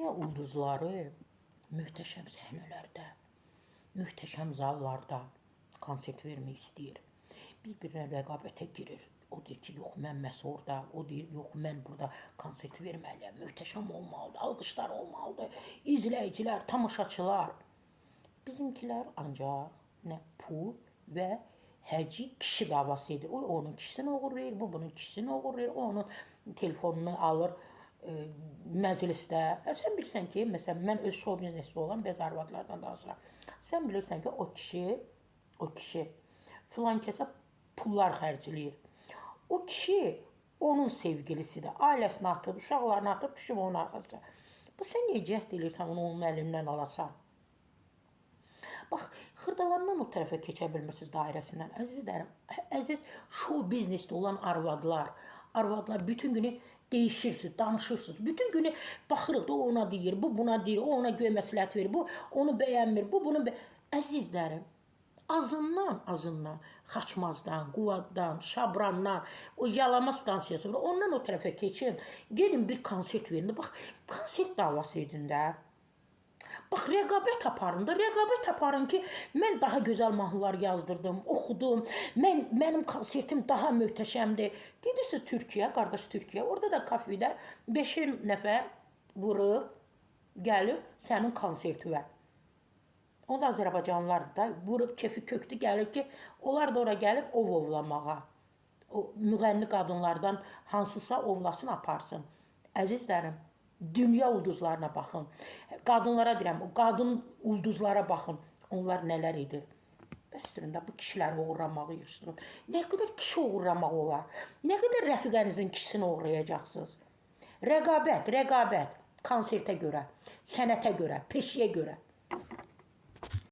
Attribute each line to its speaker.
Speaker 1: Dünya ulduzları möhtəşəm səhnələrdə, möhtəşəm zallarda konsert vermək istəyir. Bir-birinə rəqabətə girir. O deyir ki, yox, mən məhz orada, o deyir, yox, mən burada konsert verməliyəm. Möhtəşəm olmalıdır, alqışlar olmalıdır, izləyicilər, tamaşaçılar. Bizimkilər ancaq nə pul və həci kişi davası edir. O onun kişisini oğurlayır, bu bunun kişisini oğurlayır, o onun telefonunu alır məclisdə. Sən bilirsən ki, məsələn, mən öz show biznesdə olan bəzi arvadlardan danışıram. Sən bilirsən ki, o kişi filan kəsə pullar xərcləyir. O kişi onun sevgilisidir. Ailəsini atıb, uşaqlarını atıb, düşüb onun arxasına. Bu sən niyə cəhd edirsən, onu onun əlindən alasan? Bax, xırdalandan o tərəfə keçə bilmirsiniz dairəsindən. Əzizlərim, əziz show biznesdə olan arvadlar bütün günü değişirsiniz, danışırsınız. Bütün günü baxırıq da o ona deyir, bu buna deyir, o ona göy məsləhət verir, bu onu bəyənmir, bu bunu Əzizlərim, azından, Xaçmazdan, Quvaddan, Şabrandan, o yalama stansiyası var. Ondan o tərəfə keçin, gedin bir konsert verin. Bax, konsert davası edin də. Bax, rəqabət aparın ki, mən daha gözəl mahnılar yazdırdım, oxudum, mənim konsertim daha möhtəşəmdir. Gedirsiniz Türkiyə, qardaş Türkiyə, orada da kafedə 5 nəfər vurub, gəlib sənin konsertüvə. O da Azərbaycanlılardır da, vurub kefi köktü gəlib ki, onlar da ora gəlib ov ovlamağa. O müğənni qadınlardan hansısa ovlasın, aparsın. Əzizlərim, dünya ulduzlarına baxın. Qadınlara deyirəm, o qadın ulduzlara baxın. Onlar nələr edir? Bəsdirin də bu kişiləri uğurlamağı yığışdırın. Nə qədər kişi uğurlamaq olar? Nə qədər rəfiqənizin kişisini uğurlayacaqsınız? Rəqabət, konsertə görə, sənətə görə, peşəyə görə.